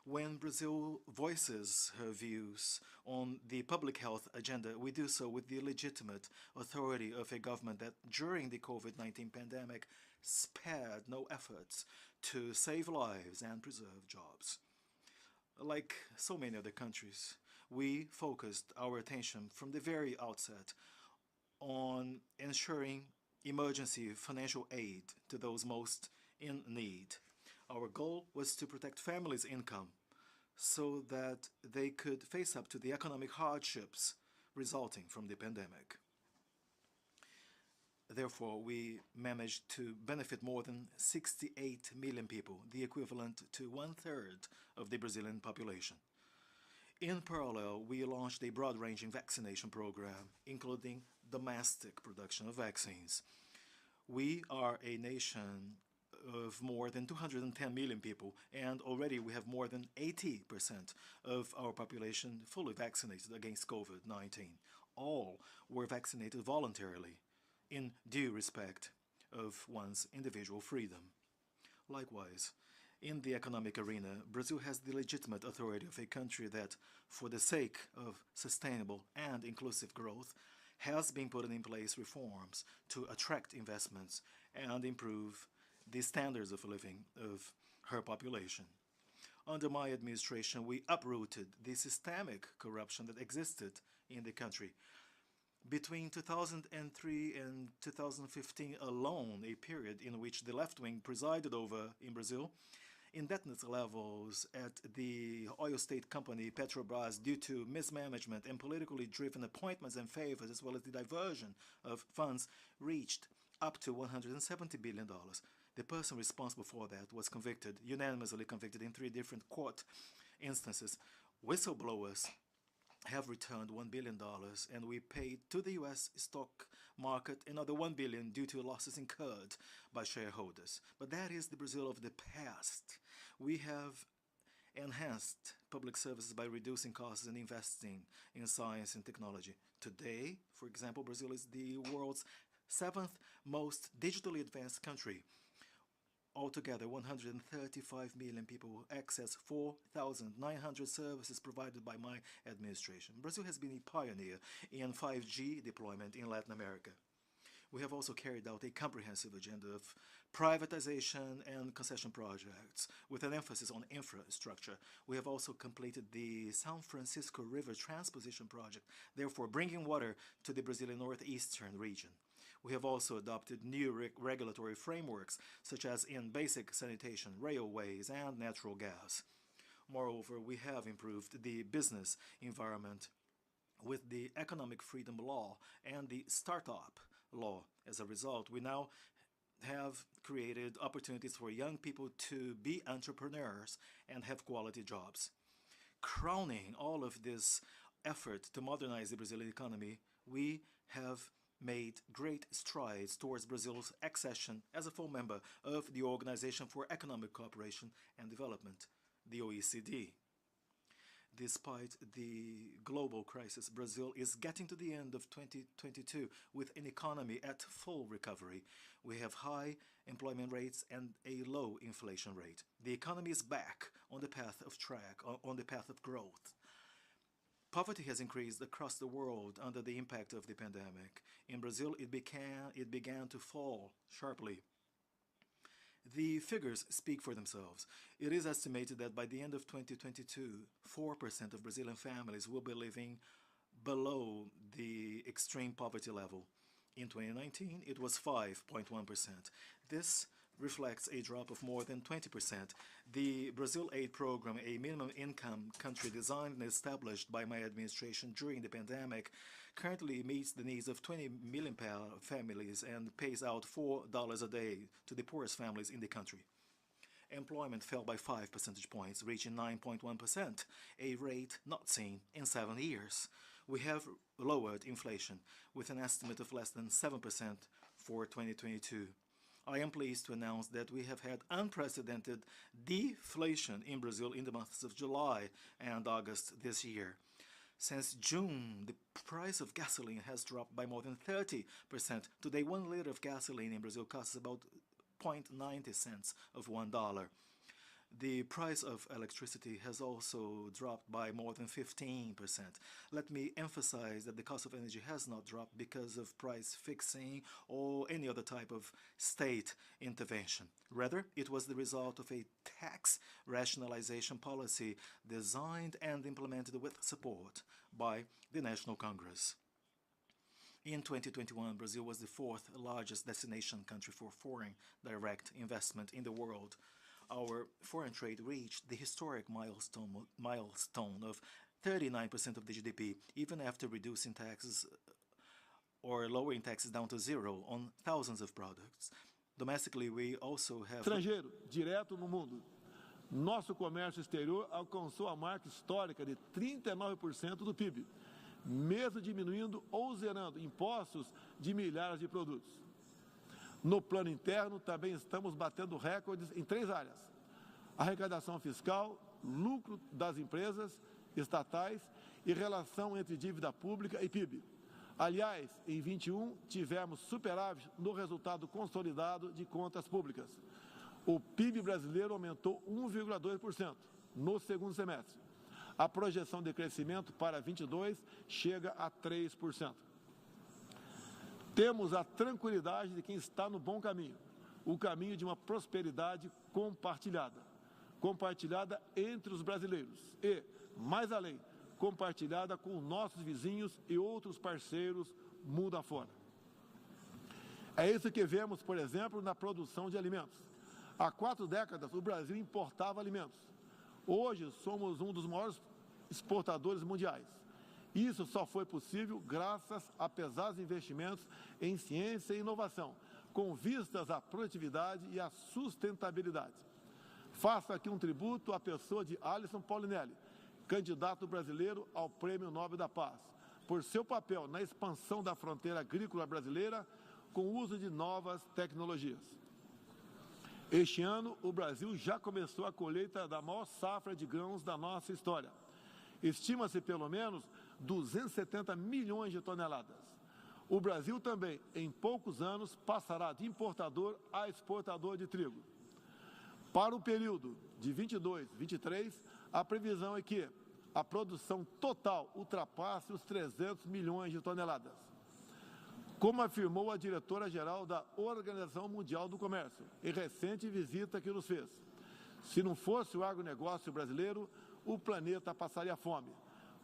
When Brazil voices her views on the public health agenda, we do so with the legitimate authority of a government that during the COVID-19 pandemic spared no efforts to save lives and preserve jobs. Like so many other countries, we focused our attention from the very outset on ensuring emergency financial aid to those most in need. Our goal was to protect families' income so that they could face up to the economic hardships resulting from the pandemic. Therefore, we managed to benefit more than 68 million people, the equivalent to 1/3 of the Brazilian population. In parallel, we launched a broad-ranging vaccination program, including domestic production of vaccines. We are a nation of more than 210 million people, and already we have more than 80% of our population fully vaccinated against COVID-19. All were vaccinated voluntarily, in due respect of one's individual freedom. Likewise, in the economic arena, Brazil has the legitimate authority of a country that, for the sake of sustainable and inclusive growth, has been putting in place reforms to attract investments and improve the standards of living of her population. Under my administration, we uprooted the systemic corruption that existed in the country. Between 2003 and 2015 alone, a period in which the left wing presided over in Brazil, indebtedness levels at the oil state company Petrobras due to mismanagement and politically driven appointments and favors, as well as the diversion of funds, reached up to $170 billion. The person responsible for that was convicted, unanimously convicted in 3 different court instances. Whistleblowers have returned $1 billion, and we paid to the U.S. stock market another $1 billion due to losses incurred by shareholders. But that is the Brazil of the past. We have enhanced public services by reducing costs and investing in science and technology. Today, for example, Brazil is the world's 7th most digitally advanced country. Altogether, 135 million people access 4,900 services provided by my administration. Brazil has been a pioneer in 5G deployment in Latin America. We have also carried out a comprehensive agenda of privatization and concession projects with an emphasis on infrastructure. We have also completed the São Francisco River Transposition Project, therefore bringing water to the Brazilian northeastern region. We have also adopted new regulatory frameworks, such as in basic sanitation, railways, and natural gas. Moreover, we have improved the business environment with the Economic Freedom Law and the Startup Law. As a result, we now have created opportunities for young people to be entrepreneurs and have quality jobs. Crowning all of this effort to modernize the Brazilian economy, we have made great strides towards Brazil's accession as a full member of the Organization for Economic Cooperation and Development, the OECD. Despite the global crisis, Brazil is getting to the end of 2022 with an economy at full recovery. We have high employment rates and a low inflation rate. The economy is back on the path of growth. Poverty has increased across the world under the impact of the pandemic. In Brazil, it began to fall sharply. The figures speak for themselves. It is estimated that by the end of 2022, 4% of Brazilian families will be living below the extreme poverty level. In 2019, it was 5.1%. This reflects a drop of more than 20%. The Brazil Aid Program, a minimum income country designed and established by my administration during the pandemic, currently meets the needs of 20 million families and pays out $4 a day to the poorest families in the country. Employment fell by 5 percentage points, reaching 9.1%, a rate not seen in 7 years. We have lowered inflation with an estimate of less than 7% for 2022. I am pleased to announce that we have had unprecedented deflation in Brazil in the months of July and August this year. Since June, the price of gasoline has dropped by more than 30%. Today, 1 liter of gasoline in Brazil costs about 0.90 cents of $1. The price of electricity has also dropped by more than 15%. Let me emphasize that the cost of energy has not dropped because of price fixing or any other type of state intervention. Rather, it was the result of a tax rationalization policy designed and implemented with support by the National Congress. In 2021, Brazil was the 4th largest destination country for foreign direct investment in the world. Our foreign trade reached the historic milestone of 39% of the GDP, even after reducing taxes or lowering taxes down to zero on thousands of products. Domestically, we also have... Estrangeiro, direto no mundo. Nosso comércio exterior alcançou a marca histórica de 39% do PIB, mesmo diminuindo ou zerando impostos de milhares de produtos. No plano interno, também estamos batendo recordes em 3 áreas: arrecadação fiscal, lucro das empresas estatais e relação entre dívida pública e PIB. Aliás, em 21, tivemos superávit no resultado consolidado de contas públicas. O PIB brasileiro aumentou 1,2% no segundo semestre. A projeção de crescimento para 22 chega a 3%. Temos a tranquilidade de quem está no bom caminho, o caminho de uma prosperidade compartilhada. compartilhada entre os brasileiros e, mais além, compartilhada com nossos vizinhos e outros parceiros mundo afora. É isso que vemos, por exemplo, na produção de alimentos. Há 4 décadas, o Brasil importava alimentos. Hoje, somos um dos maiores exportadores mundiais. Isso só foi possível graças a pesados investimentos em ciência e inovação, com vistas à produtividade e à sustentabilidade. Faço aqui um tributo à pessoa de Alisson Paulinelli, candidato brasileiro ao Prêmio Nobel da Paz, por seu papel na expansão da fronteira agrícola brasileira com o uso de novas tecnologias. Este ano, o Brasil já começou a colheita da maior safra de grãos da nossa história. Estima-se pelo menos 270 milhões de toneladas. O Brasil também, em poucos anos, passará de importador a exportador de trigo. Para o período de 22-23, a previsão é que a produção total ultrapasse os 300 milhões de toneladas. Como afirmou a diretora-geral da Organização Mundial do Comércio, em recente visita que nos fez, se não fosse o agronegócio brasileiro, o planeta passaria fome,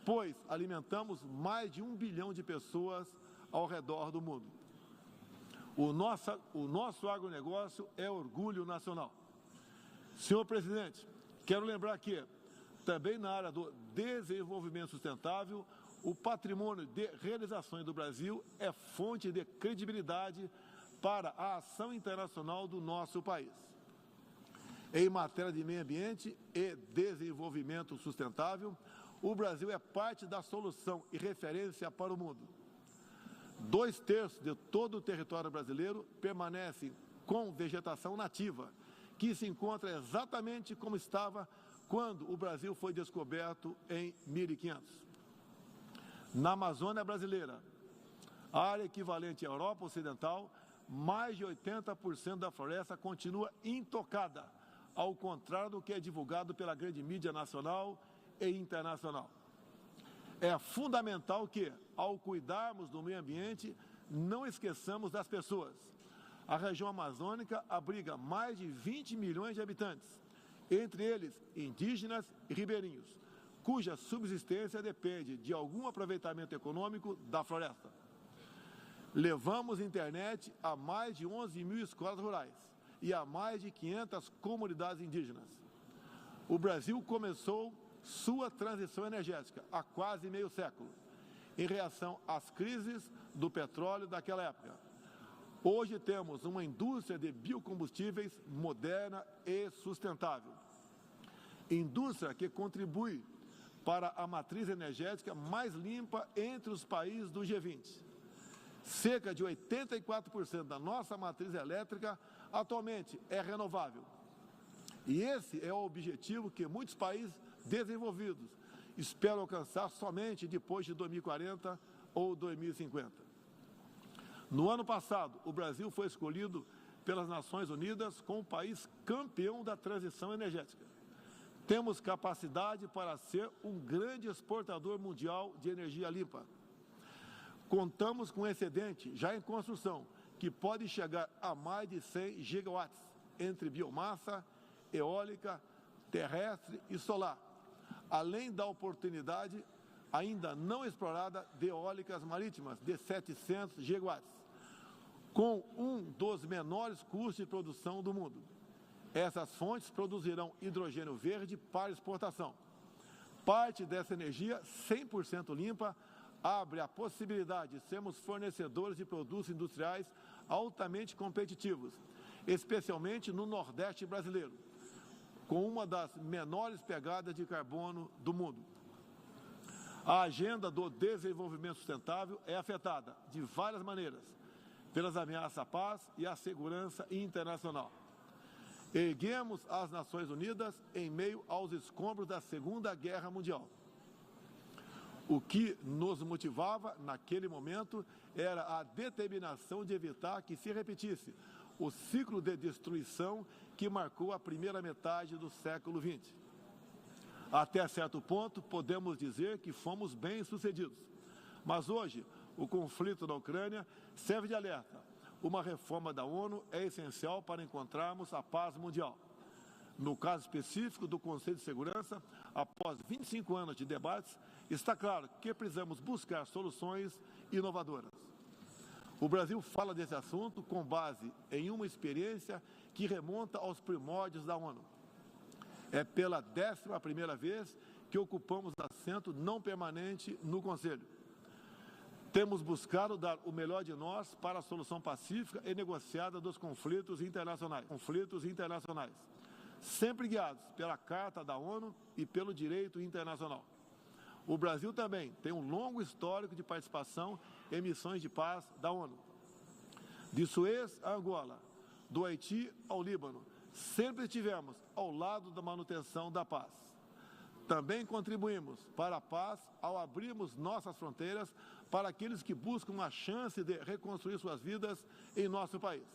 pois alimentamos mais de 1 bilhão de pessoas ao redor do mundo. O nosso agronegócio é orgulho nacional. Senhor presidente, quero lembrar que, também na área do desenvolvimento sustentável, o patrimônio de realizações do Brasil é fonte de credibilidade para a ação internacional do nosso país. Em matéria de meio ambiente e desenvolvimento sustentável, o Brasil é parte da solução e referência para o mundo. 2/3 de todo o território brasileiro permanece com vegetação nativa, que se encontra exatamente como estava quando o Brasil foi descoberto em 1500. Na Amazônia brasileira, área equivalente à Europa Ocidental, mais de 80% da floresta continua intocada, ao contrário do que é divulgado pela grande mídia nacional e internacional. É fundamental que, ao cuidarmos do meio ambiente, não esqueçamos das pessoas. A região amazônica abriga mais de 20 milhões de habitantes, entre eles indígenas e ribeirinhos, cuja subsistência depende de algum aproveitamento econômico da floresta. Levamos internet a mais de 11 mil escolas rurais e a mais de 500 comunidades indígenas. O Brasil começou sua transição energética há quase meio século, em reação às crises do petróleo daquela época. Hoje temos uma indústria de biocombustíveis moderna e sustentável. Indústria que contribui para a matriz energética mais limpa entre os países do G20. Cerca de 84% da nossa matriz elétrica atualmente é renovável. E esse é o objetivo que muitos países desenvolvidos esperam alcançar somente depois de 2040 ou 2050. No ano passado, o Brasil foi escolhido pelas Nações Unidas como o país campeão da transição energética. Temos capacidade para ser um grande exportador mundial de energia limpa. Contamos com um excedente já em construção, que pode chegar a mais de 100 gigawatts, entre biomassa, eólica, terrestre e solar, além da oportunidade ainda não explorada de eólicas marítimas de 700 gigawatts, com um dos menores custos de produção do mundo. Essas fontes produzirão hidrogênio verde para exportação. Parte dessa energia 100% limpa abre a possibilidade de sermos fornecedores de produtos industriais altamente competitivos, especialmente no Nordeste brasileiro, com uma das menores pegadas de carbono do mundo. A agenda do desenvolvimento sustentável é afetada de várias maneiras pelas ameaças à paz e à segurança internacional. Erguemos as Nações Unidas em meio aos escombros da Segunda Guerra Mundial. O que nos motivava naquele momento era a determinação de evitar que se repetisse o ciclo de destruição que marcou a primeira metade do século XX. Até certo ponto, podemos dizer que fomos bem-sucedidos. Mas hoje, o conflito na Ucrânia serve de alerta. Uma reforma da ONU é essencial para encontrarmos a paz mundial. No caso específico do Conselho de Segurança, após 25 anos de debates, está claro que precisamos buscar soluções inovadoras. O Brasil fala desse assunto com base em uma experiência que remonta aos primórdios da ONU. É pela 11ª vez que ocupamos assento não permanente no Conselho. Temos buscado dar o melhor de nós para a solução pacífica e negociada dos conflitos internacionais. Sempre guiados pela Carta da ONU e pelo direito internacional. O Brasil também tem um longo histórico de participação em missões de paz da ONU. De Suez a Angola, do Haiti ao Líbano, sempre estivemos ao lado da manutenção da paz. Também contribuímos para a paz ao abrirmos nossas fronteiras para aqueles que buscam a chance de reconstruir suas vidas em nosso país.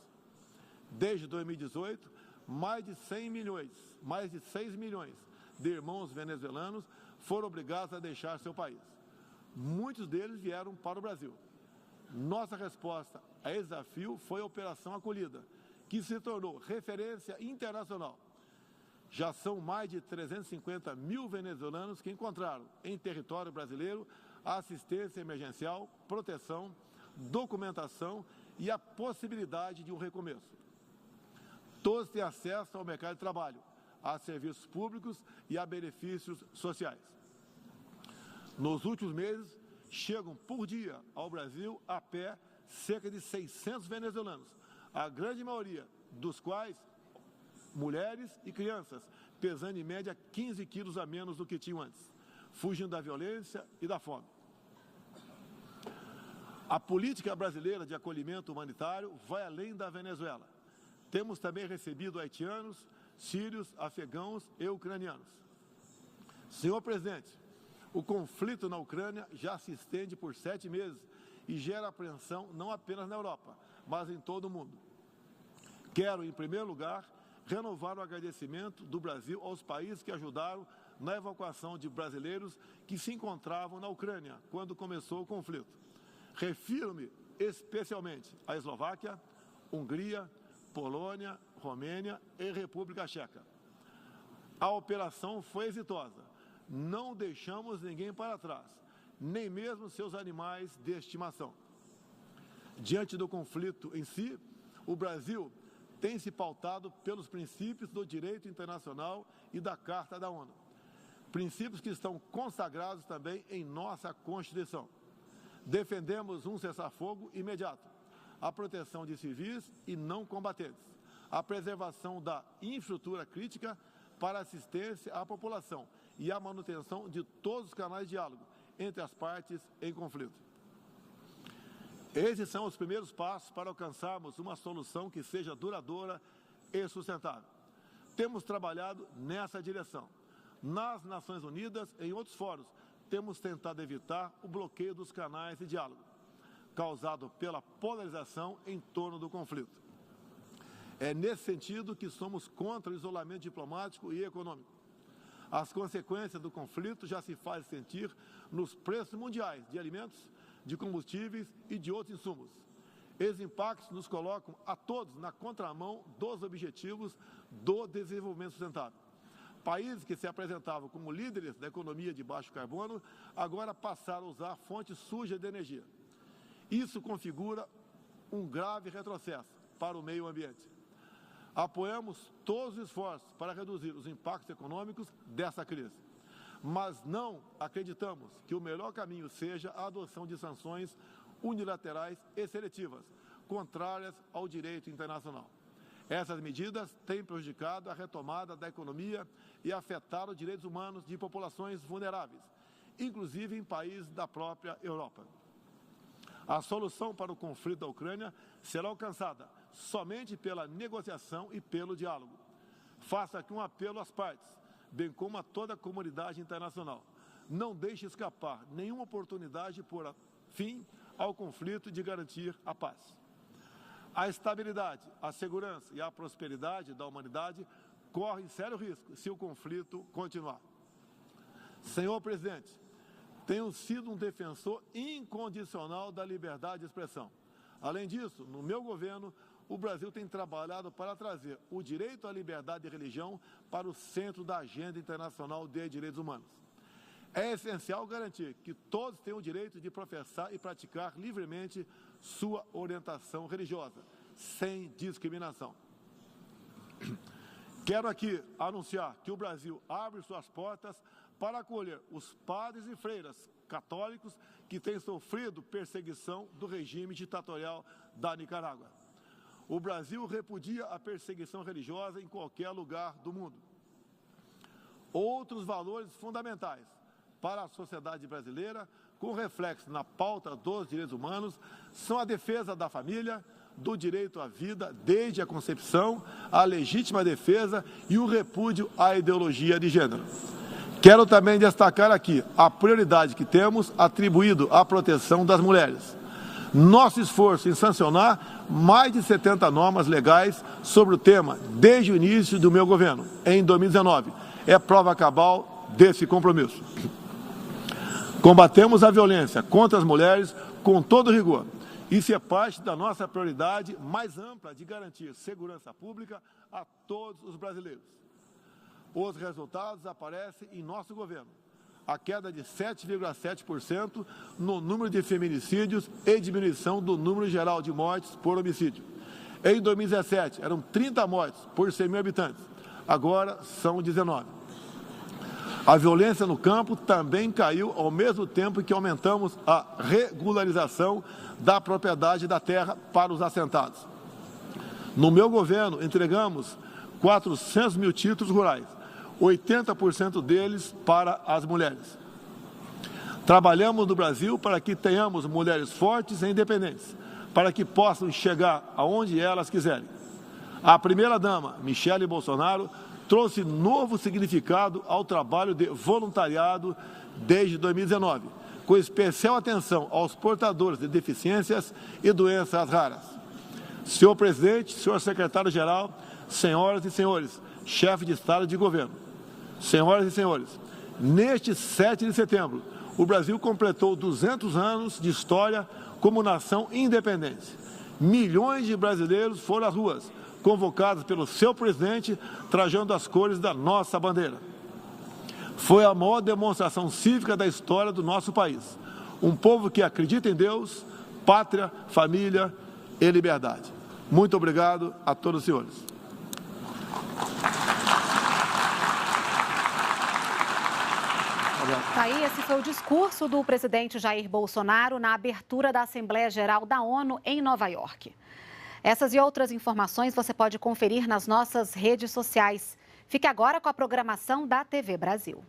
Desde 2018, mais de 6 milhões de irmãos venezuelanos foram obrigados a deixar seu país. Muitos deles vieram para o Brasil. Nossa resposta a esse desafio foi a Operação Acolhida, que se tornou referência internacional. Já são mais de 350 mil venezuelanos que encontraram em território brasileiro assistência emergencial, proteção, documentação e a possibilidade de um recomeço. Todos têm acesso ao mercado de trabalho, a serviços públicos e a benefícios sociais. Nos últimos meses, chegam por dia ao Brasil a pé cerca de 600 venezuelanos, a grande maioria dos quais mulheres e crianças, pesando em média 15 quilos a menos do que tinham antes, fugindo da violência e da fome. A política brasileira de acolhimento humanitário vai além da Venezuela. Temos também recebido haitianos, sírios, afegãos e ucranianos. Senhor presidente, o conflito na Ucrânia já se estende por 7 meses e gera apreensão não apenas na Europa, mas em todo o mundo. Quero, em primeiro lugar, renovar o agradecimento do Brasil aos países que ajudaram na evacuação de brasileiros que se encontravam na Ucrânia quando começou o conflito. Refiro-me especialmente à Eslováquia, Hungria, Polônia, Romênia e República Tcheca. A operação foi exitosa. Não deixamos ninguém para trás, nem mesmo seus animais de estimação. Diante do conflito em si, o Brasil tem se pautado pelos princípios do direito internacional e da Carta da ONU. Princípios que estão consagrados também em nossa Constituição. Defendemos um cessar-fogo imediato, a proteção de civis e não combatentes, a preservação da infraestrutura crítica para assistência à população e a manutenção de todos os canais de diálogo entre as partes em conflito. Esses são os primeiros passos para alcançarmos uma solução que seja duradoura e sustentável. Temos trabalhado nessa direção. Nas Nações Unidas e em outros fóruns, temos tentado evitar o bloqueio dos canais de diálogo, causado pela polarização em torno do conflito. É nesse sentido que somos contra o isolamento diplomático e econômico. As consequências do conflito já se fazem sentir nos preços mundiais de alimentos, de combustíveis e de outros insumos. Esses impactos nos colocam a todos na contramão dos objetivos do desenvolvimento sustentável. Países que se apresentavam como líderes da economia de baixo carbono, agora passaram a usar fontes sujas de energia. Isso configura um grave retrocesso para o meio ambiente. Apoiamos todos os esforços para reduzir os impactos econômicos dessa crise. Mas não acreditamos que o melhor caminho seja a adoção de sanções unilaterais e seletivas, contrárias ao direito internacional. Essas medidas têm prejudicado a retomada da economia e afetado os direitos humanos de populações vulneráveis, inclusive em países da própria Europa. A solução para o conflito da Ucrânia será alcançada somente pela negociação e pelo diálogo. Faço aqui um apelo às partes, bem como a toda a comunidade internacional. Não deixe escapar nenhuma oportunidade de pôr fim ao conflito e de garantir a paz. A estabilidade, a segurança e a prosperidade da humanidade correm sério risco se o conflito continuar. Senhor presidente, tenho sido um defensor incondicional da liberdade de expressão. Além disso, no meu governo, o Brasil tem trabalhado para trazer o direito à liberdade de religião para o centro da agenda internacional de direitos humanos. É essencial garantir que todos tenham o direito de professar e praticar livremente sua orientação religiosa, sem discriminação. Quero aqui anunciar que o Brasil abre suas portas para acolher os padres e freiras católicos que têm sofrido perseguição do regime ditatorial da Nicarágua. O Brasil repudia a perseguição religiosa em qualquer lugar do mundo. Outros valores fundamentais para a sociedade brasileira, com reflexo na pauta dos direitos humanos, são a defesa da família, do direito à vida desde a concepção, a legítima defesa e o repúdio à ideologia de gênero. Quero também destacar aqui a prioridade que temos atribuído à proteção das mulheres. Nosso esforço em sancionar mais de 70 normas legais sobre o tema desde o início do meu governo, em 2019, é prova cabal desse compromisso. Combatemos a violência contra as mulheres com todo rigor. Isso é parte da nossa prioridade mais ampla de garantir segurança pública a todos os brasileiros. Os resultados aparecem em nosso governo. A queda de 7,7% no número de feminicídios e diminuição do número geral de mortes por homicídio. Em 2017, eram 30 mortes por 100 mil habitantes. Agora são 19. A violência no campo também caiu ao mesmo tempo que aumentamos a regularização da propriedade da terra para os assentados. No meu governo, entregamos 400 mil títulos rurais, 80% deles para as mulheres. Trabalhamos no Brasil para que tenhamos mulheres fortes e independentes, para que possam chegar aonde elas quiserem. A primeira-dama, Jair Bolsonaro, trouxe novo significado ao trabalho de voluntariado desde 2019, com especial atenção aos portadores de deficiências e doenças raras. Senhor presidente, senhor secretário-geral, senhoras e senhores, chefe de Estado e de governo, senhoras e senhores, neste 7 de setembro, o Brasil completou 200 anos de história como nação independente. Milhões de brasileiros foram às ruas, convocados pelo seu presidente, trajando as cores da nossa bandeira. Foi a maior demonstração cívica da história do nosso país. Um povo que acredita em Deus, pátria, família e liberdade. Muito obrigado a todos os senhores. Tá aí, esse foi o discurso do presidente Jair Bolsonaro na abertura da Assembleia Geral da ONU em Nova York. Essas e outras informações você pode conferir nas nossas redes sociais. Fique agora com a programação da TV Brasil.